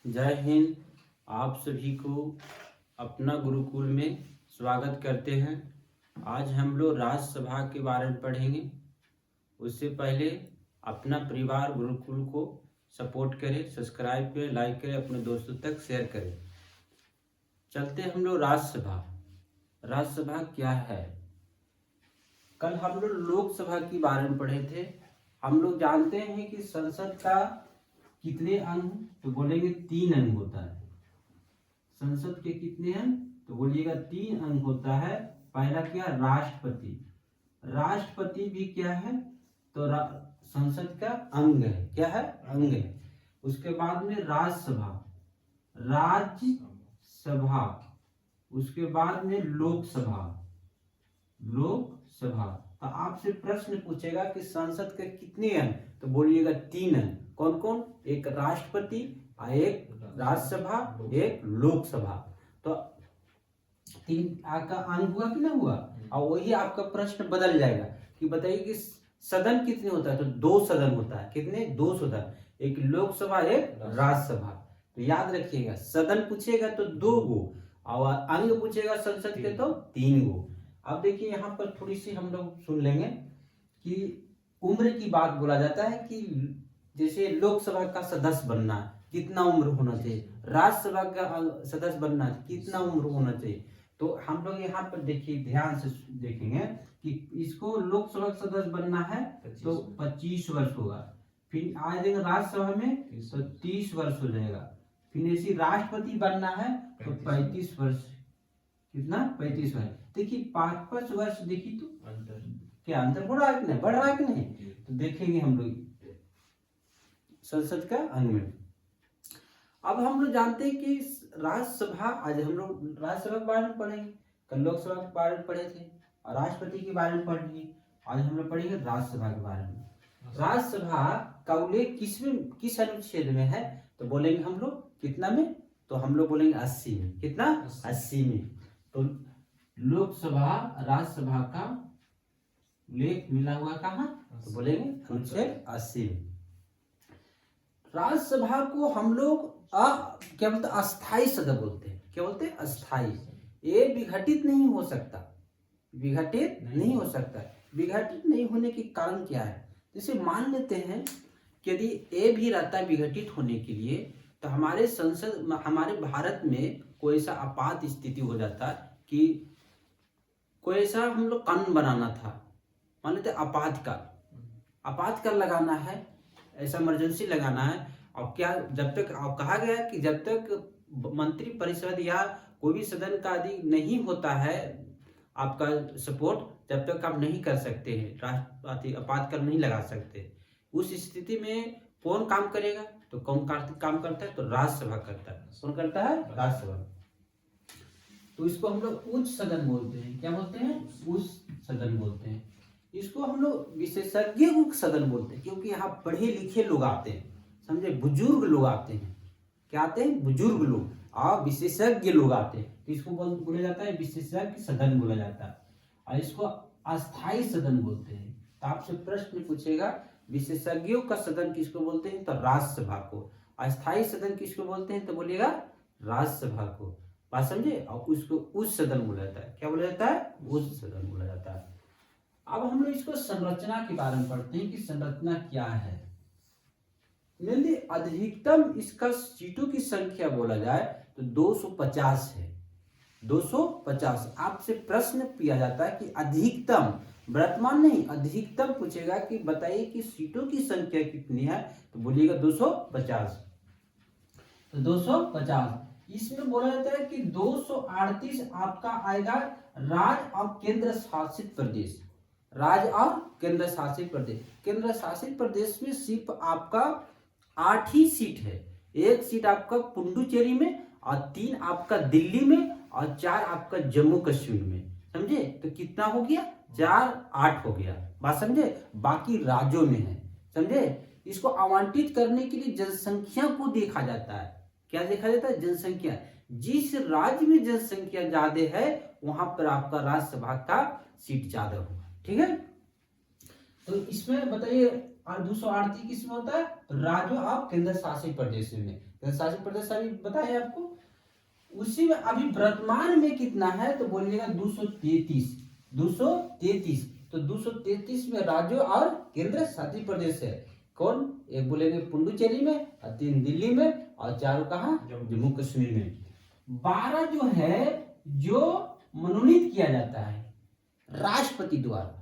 जय हिंद। आप सभी को अपना गुरुकुल में स्वागत करते हैं। आज हम लोग राज्यसभा के बारे में पढ़ेंगे। उससे पहले अपना परिवार गुरुकुल को सपोर्ट करें, सब्सक्राइब करें, लाइक करें, अपने दोस्तों तक शेयर करें। चलते हम लोग राज्यसभा। राज्यसभा क्या है? कल हम लोग लोकसभा के बारे में पढ़े थे। हम लोग जानते हैं कि संसद का कितने अंग, तो बोलेंगे 3 अंग होता है। संसद के कितने अंग, तो बोलिएगा 3 अंग होता है। पहला क्या? राष्ट्रपति। राष्ट्रपति भी क्या है? तो संसद का अंग है। क्या है? अंग है। उसके बाद में राज्यसभा, राज्यसभा। उसके बाद में लोकसभा, लोकसभा। तो आपसे प्रश्न पूछेगा कि संसद के कितने अंग, तो बोलिएगा 3 अंग। कौन कौन? एक राष्ट्रपति, एक राज्यसभा, एक लोकसभा। तो 3 का अंग हुआ कि नहीं हुआ? और वही आपका प्रश्न बदल जाएगा कि बताइए कि सदन कितने होता है, तो 2 सदन होता है। कितने? 2 सदन, एक लोकसभा, एक राज्यसभा। तो याद रखिएगा, सदन पूछेगा तो 2 गो, और अंग पूछेगा संसद के तो 3 गो। अब देखिए यहाँ पर थोड़ी सी हम लोग सुन लेंगे कि उम्र की बात बोला जाता है कि जैसे लोकसभा का सदस्य बनना कितना उम्र होना चाहिए, राज्यसभा का सदस्य बनना कितना उम्र होना चाहिए। तो हम लोग यहाँ पर देखिए, ध्यान से देखेंगे कि इसको लोकसभा का सदस्य बनना है तो 25 वर्ष होगा। फिर आ जाएगा राज्यसभा में तो 30 वर्ष हो जाएगा। फिर ऐसी राष्ट्रपति बनना है तो 35 वर्ष। कितना? 35 वर्ष। देखिए 5-5 वर्ष। देखिए तो क्या अंतर हो रहा है कि नहीं, बढ़ रहा है कि नहीं? तो देखेंगे हम लोग संसद का अंग में। अब हम लोग जानते हैं कि राज्यसभा, आज हम लोग राज्यसभा के बारे में पढ़ेंगे। कल लोकसभा के बारे में पढ़े थे और राष्ट्रपति के बारे में पढ़ लिए। आज हम लोग पढ़ेंगे राज्यसभा के बारे में। राज्यसभा का उल्लेख किस अनुच्छेद में है, तो बोलेंगे हम लोग कितना में, तो हम लोग बोलेंगे 80 में। कितना? 80 में। तो लोकसभा राज्यसभा का उल्लेख मिला हुआ कहाँ, तो बोलेंगे अनुच्छेद 80 में। राज्यसभा को हम लोग क्या बोलते हैं? अस्थाई सदन बोलते हैं। क्या बोलते हैं? अस्थाई। ये विघटित नहीं हो सकता, विघटित नहीं हो सकता। विघटित नहीं होने के कारण क्या है? जैसे मान लेते हैं कि यदि ए भी रहता है विघटित होने के लिए, तो हमारे संसद, हमारे भारत में कोई ऐसा आपात स्थिति हो जाता कि कोई ऐसा हम लोग कानून बनाना था, मान लेते आपातकाल लगाना है, ऐसा इमरजेंसी लगाना है। और क्या, जब तक कहा गया है कि जब तक मंत्री परिषद या कोई भी सदन का आदि नहीं होता है आपका सपोर्ट, जब तक आप नहीं कर सकते हैं, आपातकाल नहीं लगा सकते। उस स्थिति में कौन काम करेगा, तो कौन काम करता है, तो राज्यसभा करता है। कौन करता है? राज्यसभा। तो इसको हम लोग उच्च सदन बोलते हैं। क्या बोलते हैं? उच्च सदन बोलते हैं। इसको हम लोग विशेषज्ञ सदन बोलते हैं, क्योंकि यहाँ पढ़े लिखे लोग आते हैं, समझे, बुजुर्ग लोग आते हैं। क्या आते हैं? बुजुर्ग लोग और विशेषज्ञ लोग आते हैं। तो इसको बोला जाता है विशेषज्ञ सदन बोला जाता है। और इसको अस्थाई सदन बोलते हैं। तो आपसे प्रश्न पूछेगा विशेषज्ञों का सदन किसको बोलते हैं, तो राज्यसभा को। अस्थाई सदन किसको बोलते हैं, तो बोलिएगा राज्यसभा को। बात समझे? और उसको उच्च सदन बोला जाता है। क्या बोला जाता है? उच्च सदन बोला जाता है। अब हम लोग इसको संरचना के बारे में पढ़ते हैं कि संरचना क्या है। यदि अधिकतम इसका सीटों की संख्या बोला जाए तो 250 है। 250। आपसे प्रश्न किया जाता है कि अधिकतम, वर्तमान नहीं, अधिकतम पूछेगा कि बताइए कि सीटों की संख्या कितनी है, तो बोलिएगा 250। तो 250। इसमें बोला जाता है कि 238 आपका आएगा राज्य और केंद्र शासित प्रदेश। राज्य और केंद्र शासित प्रदेश। केंद्र शासित प्रदेश में सिर्फ आपका 8 ही सीट है। 1 सीट आपका पुडुचेरी में, और 3 आपका दिल्ली में, और 4 आपका जम्मू कश्मीर में। समझे? तो कितना हो गया? 4-8 हो गया। बात समझे? बाकी राज्यों में है। समझे? इसको आवंटित करने के लिए जनसंख्या को देखा जाता है। क्या देखा जाता है? जनसंख्या। जिस राज्य में जनसंख्या ज्यादा है वहां पर आपका राज्यसभा का सीट ज्यादा होगा। ठीक है? तो इसमें बताइए, और 238 किसमें होता है? राज्यों और केंद्र शासित प्रदेशों में। केंद्र शासित प्रदेश अभी बताया आपको, उसी में अभी वर्तमान में कितना है तो बोलिएगा 233। 233, तो 233 में राज्यों और केंद्र शासित प्रदेश है। कौन? एक बोलेंगे पुडुचेरी में, और 3 दिल्ली में, और 4 कहाँ? जम्मू कश्मीर में। 12 जो है जो मनोनीत किया जाता है राष्ट्रपति द्वारा,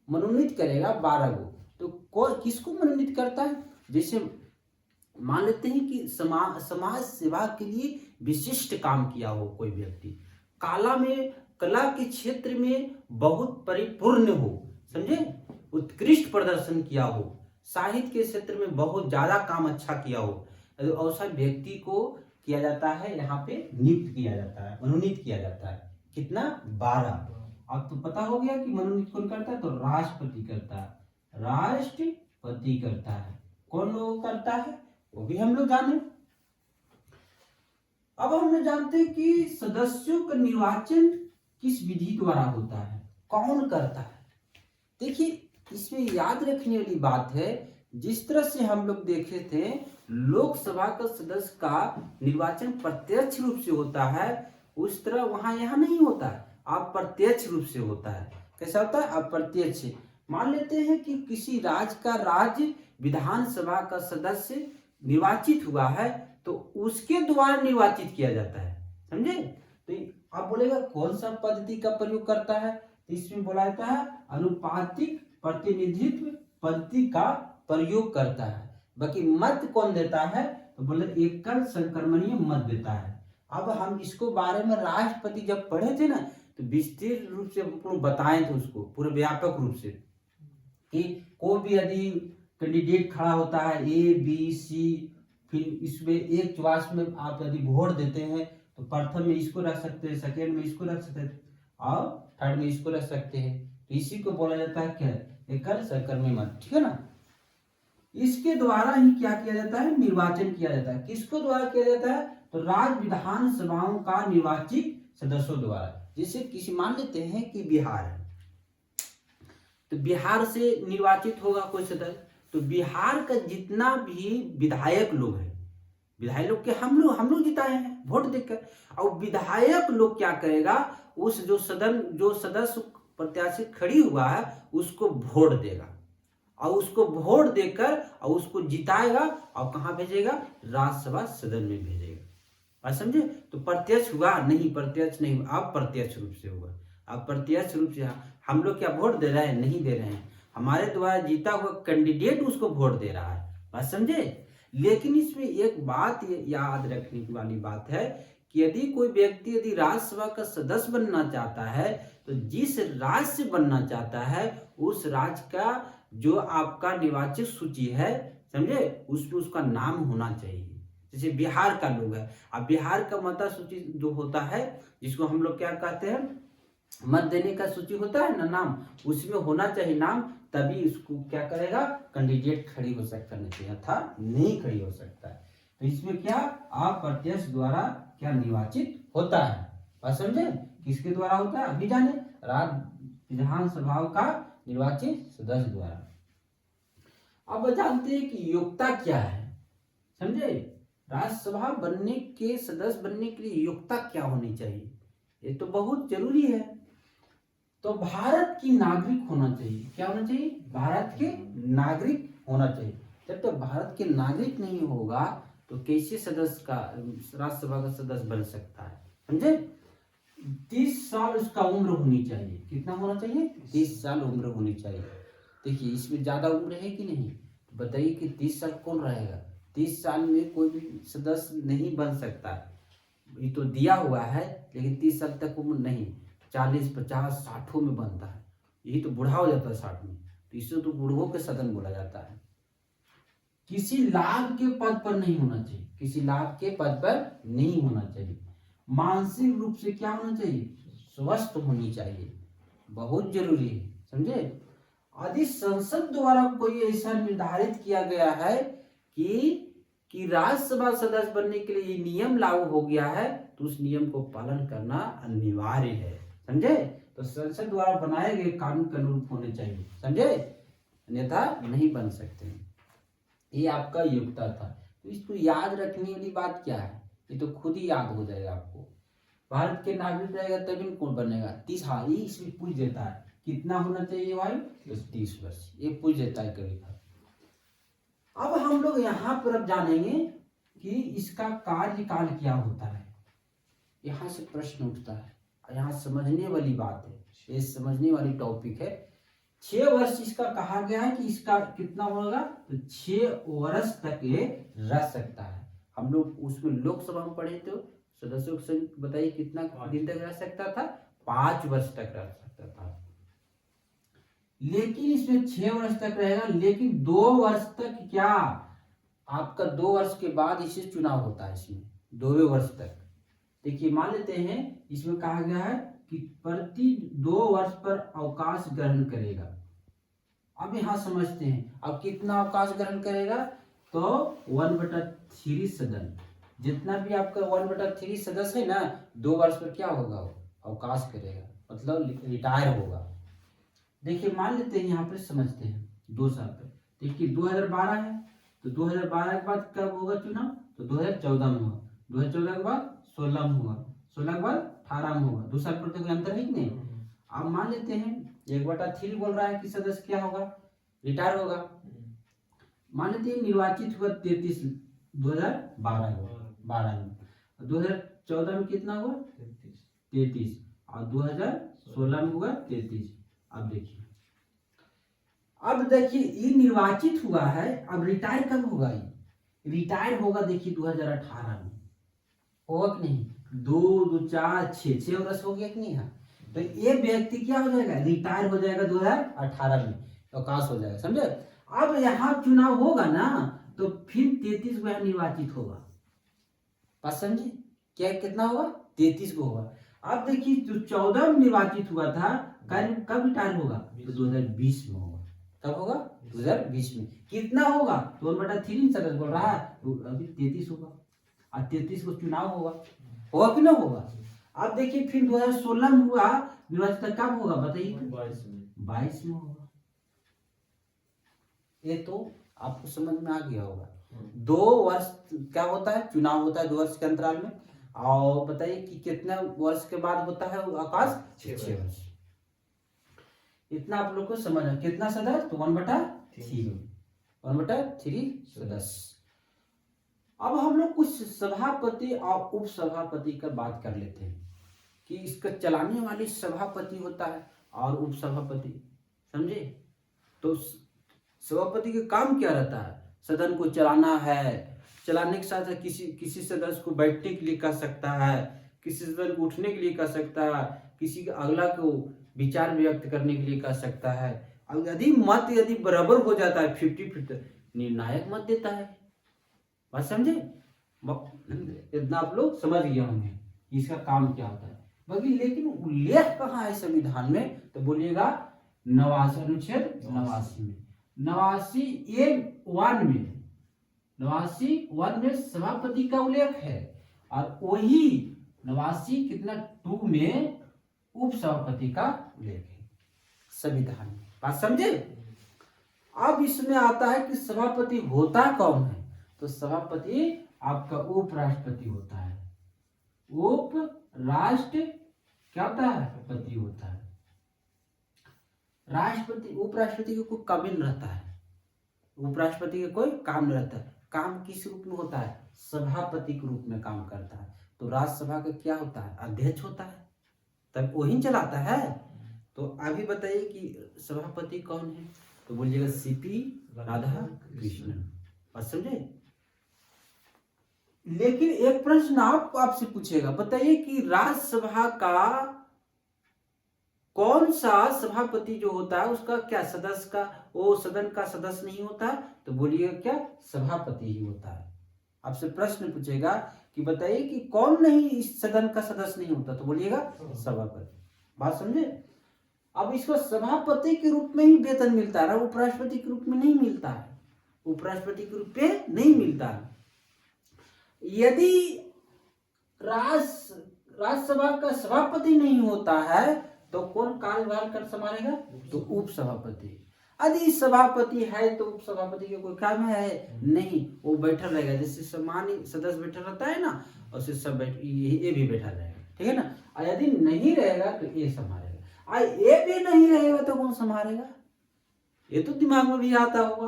मनोनीत करेगा 12 को। तो किसको मनोनीत करता है? जैसे मान लेते हैं कि समाज सेवा के लिए विशिष्ट काम किया हो कोई व्यक्ति, कला के क्षेत्र में बहुत परिपूर्ण हो, समझे, उत्कृष्ट प्रदर्शन किया हो, साहित्य के क्षेत्र में बहुत ज्यादा काम अच्छा किया हो, तो ऐसा व्यक्ति को किया जाता है, यहाँ पे नियुक्त किया जाता है, मनोनीत किया जाता है। कितना? 12। अब तो पता हो गया कि मनोनीत कौन करता है, तो राष्ट्रपति करता है, राष्ट्रपति करता है। कौन लोग करता है वो भी हम लोग जाने। अब हम जानते हैं कि सदस्यों का निर्वाचन किस विधि द्वारा होता है, कौन करता है। देखिए इसमें याद रखने वाली बात है, जिस तरह से हम लोग देखे थे लोकसभा का सदस्य का निर्वाचन प्रत्यक्ष रूप से होता है, उस तरह वहां यहाँ नहीं होता है, अप्रत्यक्ष रूप से होता है। कैसा होता है? अप्रत्यक्ष। मान लेते हैं कि किसी राज्य का राज्य विधानसभा का सदस्य निर्वाचित हुआ है, तो उसके द्वारा निर्वाचित किया जाता है, समझे। तो आप बोलेगा कौन सा पद्धति का प्रयोग करता है, तो इसमें बोला जाता है अनुपातिक प्रतिनिधित्व पद्धति का प्रयोग करता है। बाकी मत कौन देता है, तो बोले एकल संक्रमणीय मत देता है। अब हम इसको बारे में राष्ट्रपति जब पढ़े थे ना, तो विस्तृत रूप से हमको बताए थे उसको पूरे व्यापक रूप से, कि कोई भी यदि कैंडिडेट खड़ा होता है A B C, फिर इसमें एक चॉइस में आप यदि वोट देते हैं तो प्रथम में इसको रख सकते हैं, सेकेंड में इसको रख सकते हैं, और थर्ड में इसको रख सकते हैं। तो इसी को बोला जाता है क्या? एकल संक्रमणीय मत, ठीक है ना। इसके द्वारा ही क्या किया जाता है? निर्वाचन किया जाता है। किसको द्वारा किया जाता है? तो राज्य विधानसभाओं का निर्वाचित सदस्यों द्वारा। जैसे किसी मान लेते हैं कि बिहार है, तो बिहार से निर्वाचित होगा कोई सदस्य, तो बिहार का जितना भी विधायक लोग हैं, विधायक लोग के हम लोग जिताए हैं वोट देकर, और विधायक लोग क्या करेगा, उस जो सदस्य प्रत्याशी खड़ी हुआ है उसको वोट देगा, और उसको वोट देकर और उसको जिताएगा, और कहाँ भेजेगा? राज्यसभा सदन में भेजेगा। बात समझे। तो प्रत्यक्ष हुआ नहीं, प्रत्यक्ष नहीं, अप्रत्यक्ष रूप से होगा। अप्रत्यक्ष रूप से हम लोग क्या वोट दे रहे हैं? नहीं दे रहे हैं, हमारे द्वारा जीता हुआ कैंडिडेट उसको वोट दे रहा है। बात समझे। लेकिन इसमें एक बात याद रखने वाली बात है कि यदि कोई व्यक्ति यदि राज्यसभा का सदस्य बनना चाहता है, तो जिस राज्य से बनना चाहता है उस राज्य का जो आपका निर्वाचित सूची है, समझे, उसमें उसका नाम होना चाहिए। जैसे बिहार का लोग है, अब बिहार का मता सूची जो होता है, जिसको हम लोग क्या कहते हैं, मत देने का सूची होता है ना, नाम, उसमें होना चाहिए नाम, तभी उसको क्या करेगा? कैंडिडेट खड़ी हो सकता नहीं था, नहीं खड़ी हो सकता है। तो इसमें क्या अप्रत्यक्ष द्वारा क्या निर्वाचित होता है। बात समझे। किसके द्वारा होता है अभी जाने, राज्य विधानसभा का निर्वाचित सदस्य द्वारा। अब जानते हैं कि योग्यता क्या है, समझे। राज्यसभा बनने के सदस्य बनने के लिए योग्यता क्या होनी चाहिए, ये तो बहुत जरूरी है। तो भारत की नागरिक होना चाहिए। क्या होना चाहिए? भारत के नागरिक होना चाहिए। जब तक भारत के नागरिक नहीं होगा तो कैसे सदस्य का राज्यसभा का सदस्य बन सकता है, समझे। 30 साल उसका उम्र होनी चाहिए। कितना होना चाहिए? 30 साल उम्र होनी चाहिए। देखिए इसमें ज्यादा उम्र है कि नहीं, तो बताइए कि 30 साल कौन रहेगा? 30 साल में कोई भी सदस्य नहीं बन सकता। ये तो दिया हुआ है, लेकिन 30 साल तक उम्र नहीं, 40, 50, 60 में बनता है। यही तो बूढ़ा हो जाता है 60 में, तो इसे तो बूढ़ों के सदन बोला जाता है। किसी लाभ के पद पर नहीं होना चाहिए, किसी लाभ के पद पर नहीं होना चाहिए। मानसिक रूप से क्या होना चाहिए? स्वस्थ होनी चाहिए, बहुत जरूरी है, समझे। यदि संसद द्वारा कोई ऐसा निर्धारित किया गया है कि राज्यसभा सदस्य बनने के लिए नियम लागू हो गया है, तो उस नियम को पालन करना अनिवार्य है, समझे। तो संसद द्वारा बनाए गए कानून के अनुरूप होने चाहिए, समझे, अन्यथा नहीं बन सकते हैं। ये आपका योग्यता था। तो इसको याद रखने वाली बात क्या है, ये तो खुद ही याद हो जाएगा आपको। भारत के नागरिक रहेगा तभी कौन बनेगा 30। हाँ, ये इसमें पूछ देता है कितना होना चाहिए वायु, तो 30 वर्ष, ये पूछ देता है कभी कभी। अब हम लोग यहाँ पर अब जानेंगे कि इसका कार्यकाल क्या होता है। यहाँ से प्रश्न उठता है, यहाँ समझने वाली बात है, ये समझने वाली टॉपिक है। 6 वर्ष इसका कहा गया है कि इसका कितना होगा, तो 6 वर्ष तक ये रह सकता है। हम लोग उसमें लोकसभा में पढ़े तो सदस्यों की संख्या बताइए कितना दिन तक रह सकता था, 5 वर्ष तक रह सकता था। लेकिन इसमें 6 वर्ष तक रहेगा, लेकिन 2 वर्ष तक क्या, आपका 2 वर्ष के बाद इसे चुनाव होता है। इसमें 2वें वर्ष तक देखिए, मान लेते हैं इसमें कहा गया है कि प्रति 2 वर्ष पर अवकाश ग्रहण करेगा। अब यहां समझते हैं, अब कितना अवकाश ग्रहण करेगा, तो 1/3 सदन, जितना भी आपका 1/3 सदस्य है ना, 2 वर्ष पर क्या होगा, वो अवकाश करेगा, मतलब रिटायर होगा। देखिए मान लेते हैं यहाँ पर समझते हैं 2 साल पर। देखिए 2012 है, तो 2012 के बाद कब होगा चुनाव, तो 2014 में होगा, 2014 के बाद 16 में होगा, 16 के बाद 18 में होगा। 2 साल पर तो कोई अंतर है कि नहीं। अब मान लेते हैं 1/3 बोल रहा है कि सदस्य क्या होगा, रिटायर होगा। मान लेते हैं निर्वाचित हुआ 33 2012 में, 2014 में कितना हुआ 33, और 2016 में हुआ 33। अब देखिए ये निर्वाचित हुआ है, अब रिटायर कब होगा, ये रिटायर होगा देखिए 2018 में, होगा कि नहीं, 2 2 4 6 वर्ष हो गया कि नहीं है। तो ये व्यक्ति क्या हो जाएगा, रिटायर हो जाएगा 2018 में, अवकाश हो जाएगा, समझे। अब यहाँ चुनाव होगा ना, तो फिर 33 को निर्वाचित होगा, बात समझे, क्या कितना होगा 33 को होगा। अब देखिए जो 14 में निर्वाचित हुआ था, कब रिटायर होगा, तो 2020 में होगा। कब होगा, 2020 में। कितना होगा, 2/3 सदस्य बोल रहा है, तो अभी 33 होगा, और 33 को चुनाव होगा कि ना होगा। अब देखिए फिर 2016 में हुआ निर्वाचित, कब होगा बताइए, 22 में होगा। ये तो आपको समझ में आ गया होगा। 2 वर्ष क्या होता है, चुनाव होता है 2 वर्ष के अंतराल में। और बताइए कि कितने वर्ष के बाद होता है अवकाश, 6 वर्ष। इतना आप लोग को समझना, कितना सदस्य, तो 1/3 सदस्य। अब हम लोग कुछ सभापति और उपसभापति का बात कर लेते हैं कि इसका चलाने वाली सभापति होता है और उपसभापति, समझे। तो सभापति का काम क्या रहता है, सदन को चलाना है, चलाने के साथ किसी सदस्य को बैठने के लिए कह सकता है, किसी सदस्य को उठने के लिए कह सकता है, किसी अगला को विचार व्यक्त करने के लिए कह सकता है। अब यदि बराबर हो जाता है 50-50, निर्णायक मत देता है, बात समझे। इतना आप लोग समझ गए होंगे इसका काम क्या होता है। बाकी लेकिन उल्लेख कहाँ है संविधान में, तो बोलिएगा 89 अनुच्छेद 89 में, 89A1 में, 89(1) में सभापति का उल्लेख है, और वही 89 कितना 2 में उपसभापति का उल्लेख है संविधान में, बात समझे। अब इसमें आता है कि सभापति होता कौन है, तो सभापति आपका उपराष्ट्रपति होता है। उपराष्ट्र क्या होता है, पति होता है। राष्ट्रपति उपराष्ट्रपति का कोई काम नहीं रहता है, उपराष्ट्रपति का कोई काम नहीं रहता है। काम किस रूप में होता है, सभापति के रूप में काम करता है। तो राज्यसभा का क्या होता है, अध्यक्ष होता है, तब वही चलाता है। तो अभी बताइए कि सभापति कौन है, तो बोलिएगा CP राधाकृष्णन, बात समझे। लेकिन एक प्रश्न आपसे पूछेगा, बताइए कि राज्यसभा का कौन सा सभापति जो होता है उसका क्या सदस्य का, वो सदन का सदस्य नहीं होता, तो बोलिएगा क्या, सभापति ही होता है। आपसे प्रश्न पूछेगा कि बताइए कि कौन नहीं इस सदन का सदस्य नहीं होता, तो बोलिएगा सभापति, बात समझे। अब इसको सभापति के रूप में ही वेतन मिलता है, उपराष्ट्रपति के रूप में नहीं मिलता है, उपराष्ट्रपति के रूप में नहीं मिलता है। यदि राज्यसभा का सभापति नहीं होता है, तो कौन कार्यभार कर संभालेगा, तो उपसभापति। यदि सभापति है तो उप सभापति के कोई काम है नहीं, वो बैठा रहेगा। जैसे सामान्य सदस्य बैठा रहता है ना, और सब ये भी बैठा रहेगा, ठीक है ना। और यदि नहीं रहेगा तो ये संभालेगा, और ये भी नहीं रहेगा तो कौन संभालेगा, ये तो दिमाग में भी आता होगा।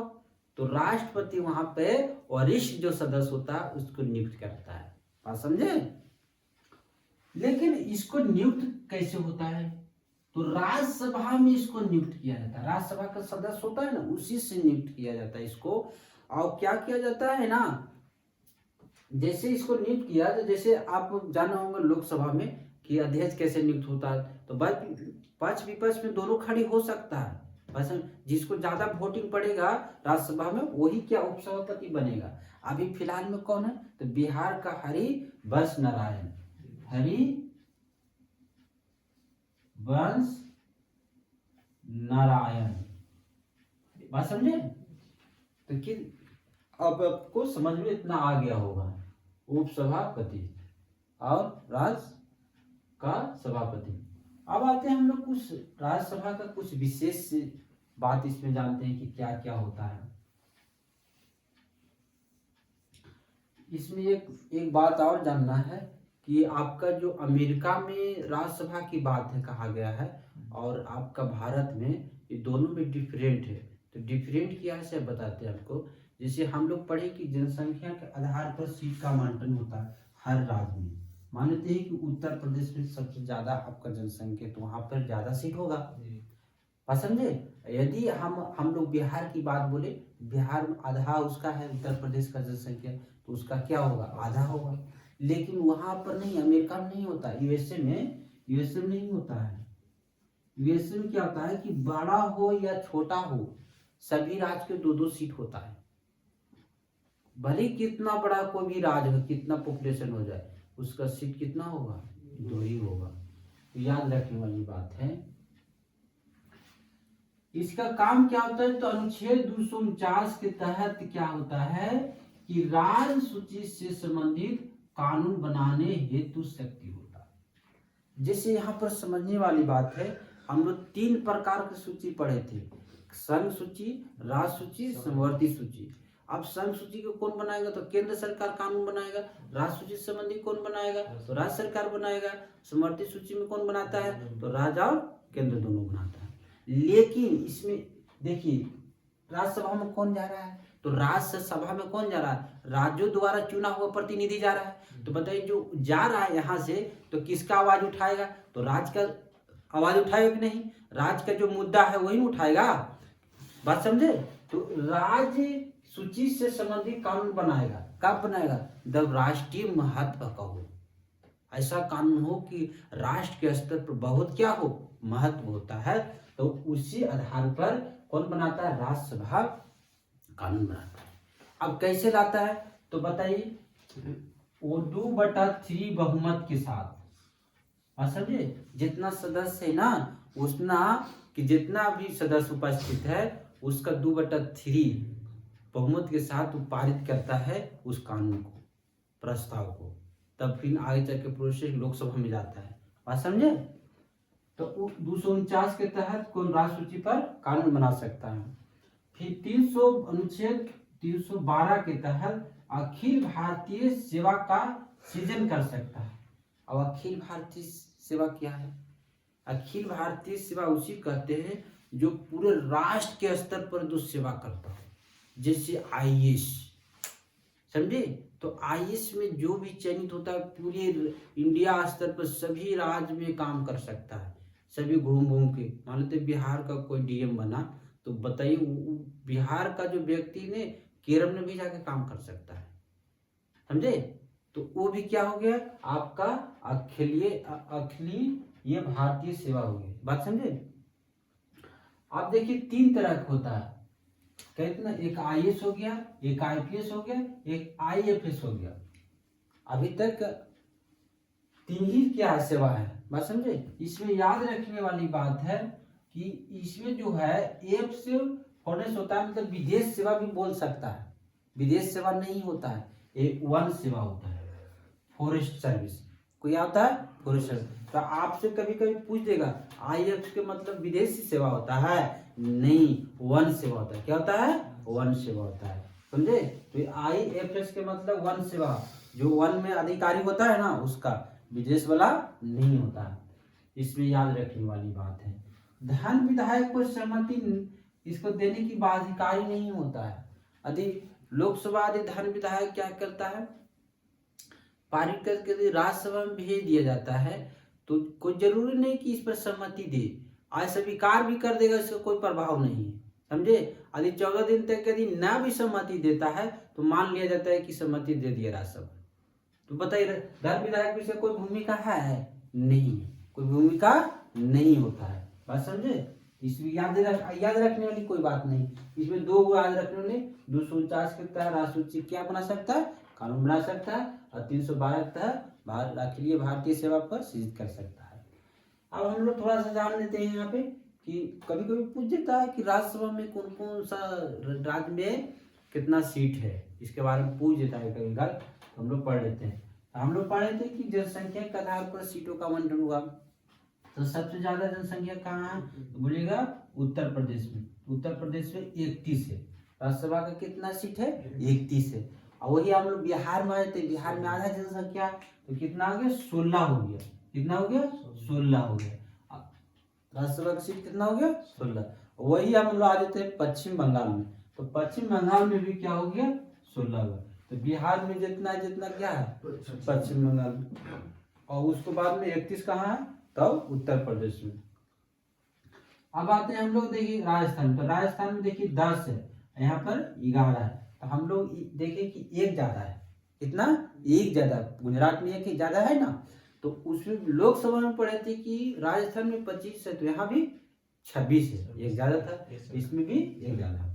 तो राष्ट्रपति वहां पे वरिष्ठ जो सदस्य होता है उसको नियुक्त करता है, बात समझे। लेकिन इसको नियुक्त कैसे होता है, तो राज्यसभा में इसको नियुक्त किया जाता है। राज्यसभा का सदस्य होता है ना, उसी से नियुक्त किया जाता है इसको। और क्या किया जाता है ना, जैसे इसको नियुक्त किया, तो जैसे आप जाना होगा लोकसभा में कि अध्यक्ष कैसे नियुक्त होता है, तो पक्ष विपक्ष में दोनों खड़ी हो सकता है। बस जिसको ज्यादा वोटिंग पड़ेगा राज्यसभा में वही क्या उपसभापति बनेगा। अभी फिलहाल में कौन है, तो बिहार का हरिवंश नारायण, हरिवंश नारायण, बात समझे। तो कि अब आपको समझ में इतना आ गया होगा, उपसभापति और राज्य का सभापति। अब आते हैं हम लोग कुछ राज्यसभा का कुछ विशेष बात इसमें जानते हैं कि क्या क्या होता है। इसमें एक बात और जानना है कि आपका जो अमेरिका में राज्यसभा की बात है कहा गया है, और आपका भारत में, ये दोनों में डिफरेंट है। तो डिफरेंट क्या है बताते हैं आपको। जैसे हम लोग पढ़े कि जनसंख्या के आधार पर सीट का आवंटन होता है हर राज्य में। मानते हैं कि उत्तर प्रदेश में सबसे ज्यादा आपका जनसंख्या, तो वहां पर ज्यादा सीट होगा, बात समझे। यदि हम लोग बिहार की बात बोले, बिहार में आधा उसका है उत्तर प्रदेश का जनसंख्या, तो उसका क्या होगा, आधा होगा। लेकिन वहां पर नहीं, अमेरिका में नहीं होता, यूएसए में नहीं होता है। यूएसए में क्या होता है कि बड़ा हो या छोटा हो, सभी राज्य के 2-2 सीट होता है। भले कितना बड़ा कोई भी राज्य हो, कितना पॉपुलेशन हो जाए, उसका सीट कितना होगा, 2 ही होगा। तो याद रखने वाली बात है। इसका काम क्या होता है, तो अनुच्छेद 249 के तहत क्या होता है कि राज्य सूची से संबंधित कानून बनाने हेतु शक्ति होता है। जैसे यहाँ पर समझने वाली बात है, हम लोग 3 प्रकार की सूची पढ़े थे, संघ सूची, राज्य सूची, समवर्ती सूची। अब संघ सूची को कौन बनाएगा, तो केंद्र सरकार कानून बनाएगा। राज्य सूची से संबंधित कौन बनाएगा, तो राज्य सरकार बनाएगा। समवर्ती सूची में कौन बनाता है, तो राज्य और केंद्र दोनों बनाता है। लेकिन इसमें देखिए, राज्यसभा में कौन जा रहा है, तो राज्यसभा में कौन जा रहा है, राज्यों द्वारा चुना हुआ प्रतिनिधि जा रहा है। तो बताइए जो जा रहा है यहाँ से, तो किसका आवाज उठाएगा, तो राज्य का आवाज उठाएगा कि नहीं, राज्य का जो मुद्दा है वही उठाएगा, बात समझे। तो राज्य सूची से संबंधित कानून बनाएगा, कब बनाएगा, जब राष्ट्रीय महत्व का हो, ऐसा कानून हो कि राष्ट्र के स्तर पर बहुत क्या हो, महत्व होता है। तो उसी आधार पर कौन बनाता है, राज्यसभा कानून बनाता है। अब कैसे लाता है, तो बताइए, वो 2/3 बहुमत के साथ, समझे। जितना सदस्य है ना, उतना कि जितना भी सदस्य उपस्थित है उसका 2/3 बहुमत के साथ पारित करता है उस कानून को, प्रस्ताव को। तब फिर आगे चल के प्रोसेस लोकसभा में जाता है, बात समझे। तो 249 के तहत कौन राज्य सूची पर कानून बना सकता है। फिर अनुच्छेद 312 के तहत अखिल भारतीय सेवा का सृजन कर सकता है। अब अखिल भारतीय सेवा क्या है, अखिल भारतीय सेवा उसी कहते हैं जो पूरे राष्ट्र के स्तर पर जो सेवा करता है, जैसे आईएएस, समझे। तो आईएएस में जो भी चयनित होता है पूरे इंडिया स्तर पर सभी राज्य में काम कर सकता है, सभी घूम घूम के। मान लेते बिहार का कोई डीएम बना, तो बताइए बिहार का जो व्यक्ति ने केरल में भी जाके काम कर सकता है, समझे। तो वो भी क्या हो गया, आपका अखिलीय भारतीय सेवा हो गई, बात समझे। आप देखिए 3 तरह का होता है, कहते ना, एक आईएएस हो गया, एक आईपीएस हो गया, एक आईएफएस हो गया। अभी तक 3 ही क्या सेवा है, बात समझे। इसमें याद रखने वाली बात है कि इसमें जो है एफ से फॉरेस्ट होता है, मतलब विदेश सेवा भी बोल सकता है, विदेश सेवा नहीं होता है, एक वन सेवा होता है, फॉरेस्ट सर्विस। कोई आता है फॉरेस्ट सर्विस, तो आपसे कभी कभी पूछ देगा आईएफ के मतलब विदेशी सेवा होता है नहीं, वन सेवा होता है। क्या होता है? वन सेवा होता है, समझे? तो IFS के मतलब वन सेवा, जो वन में अधिकारी होता है ना उसका, विदेश वाला नहीं होता है। इसमें याद रखने वाली बात है। धन विधायक को सहमति इसको देने की बाध्यकारी नहीं होता है। यदि लोकसभा आदि धन विधायक क्या करता है, पारित करके यदि राज्यसभा में भेज दिया जाता है तो कोई जरूरी नहीं कि इस पर सहमति दे, आज स्वीकार भी कर देगा, इसका कोई प्रभाव नहीं है, समझे? यदि 14 दिन तक यदि ना भी सहमति देता है तो मान लिया जाता है कि सहमति दे दिया राज्यसभा। तो बताइए, धन विधायक में से कोई भूमिका है? नहीं, कोई भूमिका नहीं होता है। बात समझे? इसमें याद रखने वाली कोई बात नहीं। इसमें दो याद रखने वाले, 249 के तहत राष्ट्रपति क्या बना सकता है? कानून बना सकता है। और 312 के तहत अखिलीय भारतीय सेवा पर सृजित कर सकता है। अब हम लोग थोड़ा सा जान लेते हैं यहाँ पे कि कभी कभी पूछ देता है कि राज्यसभा में कौन कौन सा राज्य में कितना सीट है, इसके बारे में पूछ देता है कभी कभी, हम लोग पढ़ लेते हैं। हम लोग पढ़े थे कि जनसंख्या के आधार पर सीटों का आवंटन हुआ। तो सबसे ज्यादा जनसंख्या कहाँ है? तो बोलिएगा उत्तर प्रदेश में। उत्तर प्रदेश में 31 है। राज्यसभा का कितना सीट है? 31 है। और वही हम लोग बिहार में आए थे, बिहार में आधा जनसंख्या, तो कितना हो गया? 16 हो गया। कितना हो गया? 16 हो गया। राज्यसभा का सीट कितना हो गया? 16। वही हम लोग आ जाते हैं पश्चिम बंगाल में, तो पश्चिम बंगाल में भी क्या हो गया? 16 हुआ। तो बिहार में जितना क्या है? पश्चिम बंगाल में। और उसके बाद में 31 कहाँ है? तब उत्तर प्रदेश में। अब आते हैं हम लोग, देखिए राजस्थान। तो राजस्थान में देखिए 10 है, यहाँ पर 11 है। तो हम लोग देखें कि एक ज्यादा है। कितना? एक ज्यादा। गुजरात में एक ज्यादा है ना, तो उसमें लोकसभा में पढ़े थे कि राजस्थान में 25 है, तो यहाँ भी 26 है, एक ज्यादा था, इसमें भी एक ज्यादा।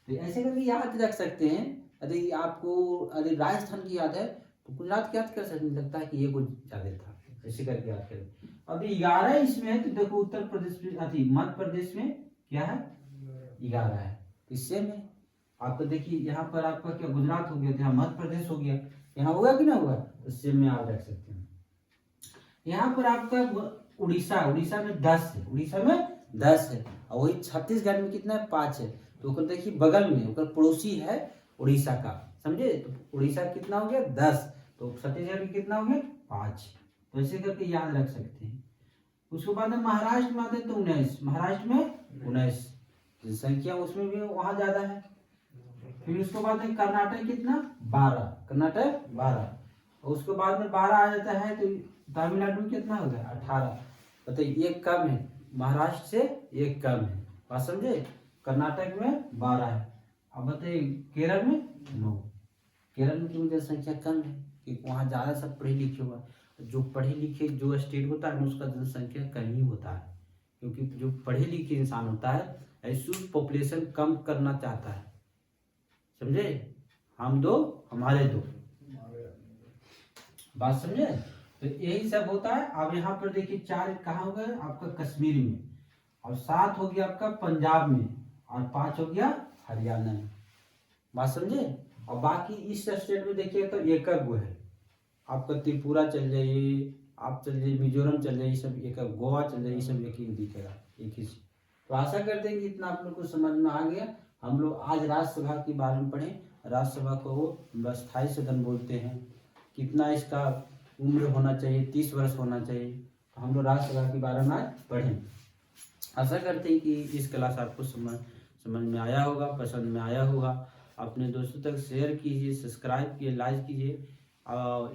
तो ऐसे करके याद रख सकते हैं। यदि आपको यदि राजस्थान की याद है तो गुजरात की याद कर सकता है कि ये कुछ ज्यादा था, ऐसे करके याद करें। अभी 11 इसमें है, तो देखो उत्तर प्रदेश में, मध्य प्रदेश में क्या है? 11 है। इससे में आपको देखिए यहाँ पर आपका क्या गुजरात हो गया, यहाँ मध्य प्रदेश हो गया, यहाँ होगा कि ना होगा? तो इससे में आप रख सकते हैं। यहाँ पर आपका उड़ीसा में 10 है, उड़ीसा में 10 है। और वही छत्तीसगढ़ में कितना है? 5 है। तो देखिए बगल में पड़ोसी है उड़ीसा का, समझे? तो उड़ीसा कितना हो गया? 10। तो छत्तीसगढ़ में कितना हो गया? 5। तो ऐसे करके याद रख सकते हैं। उसके बाद में महाराष्ट्र में आते हैं तो 19, महाराष्ट्र में 19 जनसंख्या, उसमें भी वहां ज्यादा है। फिर उसके बाद में कर्नाटक कितना? 12, कर्नाटक 12। और उसके बाद में 12 आ जाता है, तो तमिलनाडु में कितना हो गया? 18। बताइए, एक कम है, महाराष्ट्र से एक कम है। बात समझे? कर्नाटक में 12 है। अब बताइए केरल में 9। केरल में क्यों जनसंख्या कम है? क्योंकि वहाँ ज्यादा सब पढ़े लिखे हुआ। जो पढ़े लिखे जो स्टेट होता है उसका जनसंख्या कम ही होता है, क्योंकि जो पढ़े लिखे इंसान होता है ऐसी पॉपुलेशन कम करना चाहता है, समझे? हम दो हमारे दो, बात समझे? तो यही सब होता है। अब यहाँ पर देखिए 4 कहाँ हो गए? आपका कश्मीर में, और 7 हो गया आपका पंजाब में, और 5 हो गया हरियाणा में। बात समझे? और बाकी इस स्टेट में देखिए तो एक है आपका, त्रिपुरा चल जाइए, आप चल जाइए मिजोरम चल जाइए, सब एक, गोवा चल जाइए, सब एक ही दिखेगा, एक ही। तो आशा करते हैं कि इतना आप लोग को समझ में आ गया। हम लोग आज राज्यसभा के बारे में पढ़े। राज्यसभा को स्थायी सदन बोलते हैं। कितना इसका उम्र होना चाहिए? 30 वर्ष होना चाहिए। तो हम लोग राज्यसभा के बारे में आज पढ़ें। आशा करते हैं कि इस क्लास आपको समझ में आया होगा, पसंद में आया होगा। अपने दोस्तों तक शेयर कीजिए, सब्सक्राइब कीजिए, लाइक कीजिए।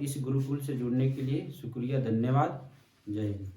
इस गुरुकुल से जुड़ने के लिए शुक्रिया, धन्यवाद, जय हिंद।